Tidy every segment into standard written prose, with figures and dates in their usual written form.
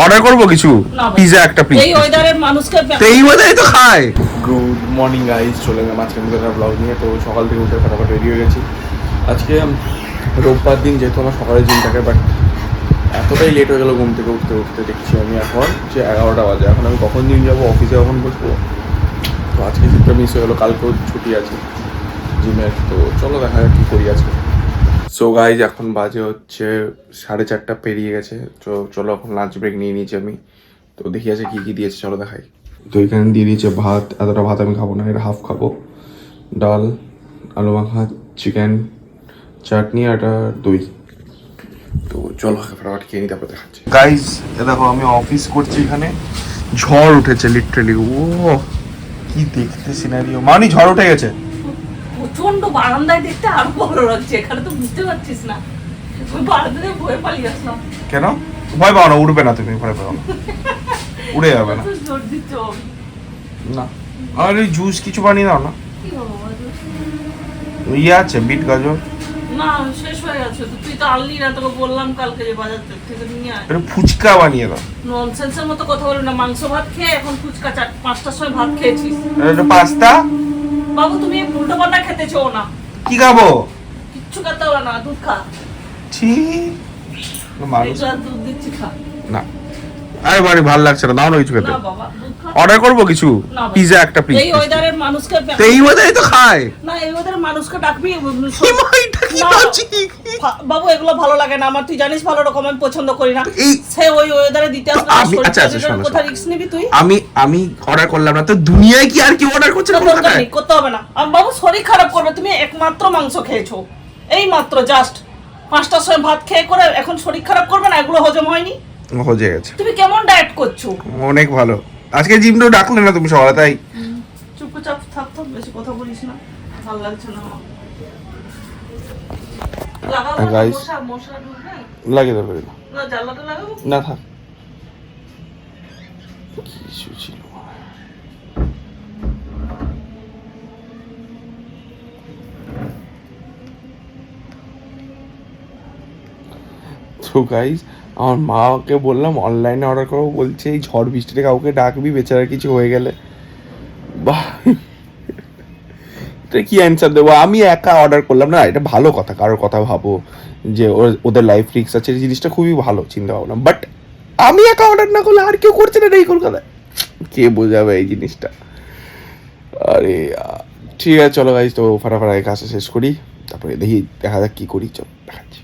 Order করবো কিছু pizza একটা প্লিজ। এই ওয়েদারের মানুষকে এই ওয়েদারে তো খায়। গুড মর্নিং গাইস, চলে গেলাম আজকে আমাদের ব্লগ নিয়ে। তো সকাল থেকে উঠে ফটাফট রেডি হয়ে গেছি। আজকে রোববার দিন, যেহেতু আমার সকালে জিম থাকে, বাট এতটাই লেট হয়ে গেলো ঘুম থেকে উঠতে উঠতে। দেখছি আমি এখন যে 11টা বাজে। এখন আমি কখন জিম যাবো, অফিসে কখন বসবো। তো আজকে জিমটা মিস হয়ে গেলো, কালকেও ছুটি আছে জিমের। তো চলো দেখা যাক কী করি আজকে। সো গাইজ এখন বাজে হচ্ছে 4:30 পেরিয়ে গেছে। তো চলো এখন লাঞ্চ ব্রেক নিয়ে নিয়েছি আমি। তো দেখি আছে কী কী দিয়েছে, চলো দেখাই। তো এখানে দিয়ে দিয়েছে ভাত। এতটা ভাত আমি খাবো না, এটা হাফ খাবো। ডাল, আলু মাখা, চিকেন, চাটনি আর একটা দই। তো চলো ফটাফট খেয়ে নিই, তারপর দেখাচ্ছি। গাইজ এ দেখো আমি অফিস করছি এখানে, ঝড় উঠেছে লিটারালি। ও কি দেখতে সিনারিও, মানে ঝড় উঠে গেছে। প্রচন্ড বারান্দায় দেখতে আরো ভালো লাগছে, এখানে তো বুঝতে পারছিস না। ওই বারান্দাতে ভয়ে পালিয়ে আসলাম। কেন ভয় পাও না? উঠবে না, তুমি ভয় পাও না, উড়ে যাবে না। জোর দিচ্ছ না আর এই জুস কিছু বানিয়ে দাও না। কি বাবা? ইয়ে আছে বিট গাজর। না শেষ হয়ে গেছে তো, তুই তো আনলি না, তোকে বললাম কালকে যে বাজার থেকে নিয়ে আয়। একটু ফুচকা বানিয়ে দাও। ননসেন্সের মতো কথা বলি না, মাংস ভাত খেয়ে এখন ফুচকা 5টার সময় ভাত খেয়েছিস। একটু পাস্তা। বাবু তুমি উল্টো পাল্টা খেতে চাও না, কি খাবো? কিচ্ছু খেতে হবে না, দুধ খা। ছি মানুষ। এক গ্লাস দুধ দিচ্ছি, খা। না আরে বাড়ি ভালো লাগছে না, দাও না কিছু খেতে। না বাবা দুধ খা। অর্ডার করবো কিছু না বাবা। পিজা একটা প্লিজ। এই ওয়েদারের মানুষকে তো এই ওয়েদারে তো খায় না, এই ওয়েদারের মানুষকে ডাকবি। এটা কি না। লজিক? বাবু এগুলো ভালো লাগে না আমার, তুই জানিস ভালো রকম আমি পছন্দ করি না। এই সে ওই ওয়েদারে দিতে আসলে আমি আচ্ছা আচ্ছা শোনো, কোথা রিস্ক নিবি তুই? আমি অর্ডার করলাম না তো, দুনিয়ায় কি আর কি অর্ডার করছে না দরকার কলকাতায়? নেই, করতে হবে না। আর বাবু শরীর খারাপ করবে, তুমি একমাত্র মাংস খেয়েছো, এই মাত্র জাস্ট 5টার সময় ভাত খেয়ে করে এখন শরীর খারাপ করবে না? এগুলো হজম হয়নি? হয়ে গেছে। তুমি কেমন ডায়েট করছো? অনেক ভালো। আজকে জিমটাও ডাকলে না তুমি সকালে, তাই চুপচাপ থাকতো, বেশি কথা বলিস না, ভালো লাগছে না আমার। লাগাবো না, Guys. মশা ঢুকবে লাগিয়ে দেবে না। না, জানলাটা লাগাবো। না থাক, কিছু ছিল। তো গাইজ আমার মাকে বললাম অনলাইনে অর্ডার করবো, বলছে এই ঝড় বৃষ্টিতে কাউকে ডাকবি, বেচারার কিছু হয়ে গেলে। বাহ, এটা কি অ্যান্সার দেবো? আমি একা অর্ডার করলাম না, এটা ভালো কথা, কারোর কথা ভাবো যে ওদের লাইফ রিস্ক আছে, এই জিনিসটা খুবই ভালো চিন্তা ভাবনা। বাট আমি একা অর্ডার না করলে আর কেউ করছে না এই কলকাতায়, কে বোঝাবে এই জিনিসটা? আরে ঠিক আছে চলো গাইজ, তো ফাটাফাট এই কাজটা শেষ করি, তারপরে দেখি দেখা যাক কি করি। চলো দেখাচ্ছি।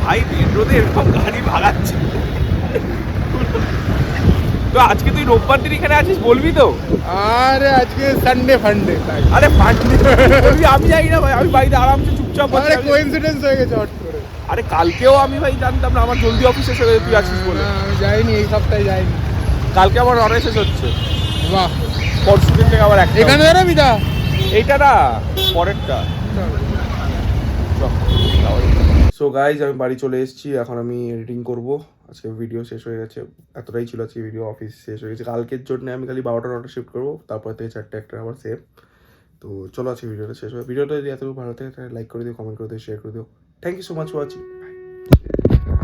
ভাই রোদে এরকম গাড়ি ভাগাচ্ছে। তো আজকে তুই রোববার দিন এখানে আছিস, বলবি তো? আরে আজকে সানডে ফান্ডে তাই। আরে পাঁচটি আমি যাই না ভাই, আমি বাড়িতে আরামসে চুপচাপ বসে আরে আছি। কোইন্সিডেন্স হয়ে গেছে হট করে। আরে কালকেও আমি ভাই জানতাম না, আমার জলদি অফিস শেষ হয়ে গেছে তুই আছিস বলে। না, আমি যাইনি, এই সপ্তাহে যাইনি। কালকে আমার অর্ডার শেষ হচ্ছে, বাহ, পরশু দিন থেকে আবার একটা। এখানে দাঁড়াবি দা। এইটা না, পরেরটা। সো গাইজ আমি বাড়ি চলে এসেছি, এখন আমি এডিটিং করব। আজকে ভিডিও শেষ হয়ে গেছে, এতটাই ছিল আজকে ভিডিও, অফিস শেষ হয়ে গেছে। কালকের জন্য আমি খালি 12টার অর্ডার শিফট করবো, তারপর থেকে 4টে একটা আবার সেম। তো চলো আজকে ভিডিওটা শেষ হবে। ভিডিওটা যদি এতটুকু ভালো থাকে তাহলে লাইক করে দিও, কমেন্ট করে দিও, শেয়ার করে দিও। Thank you so much for watching.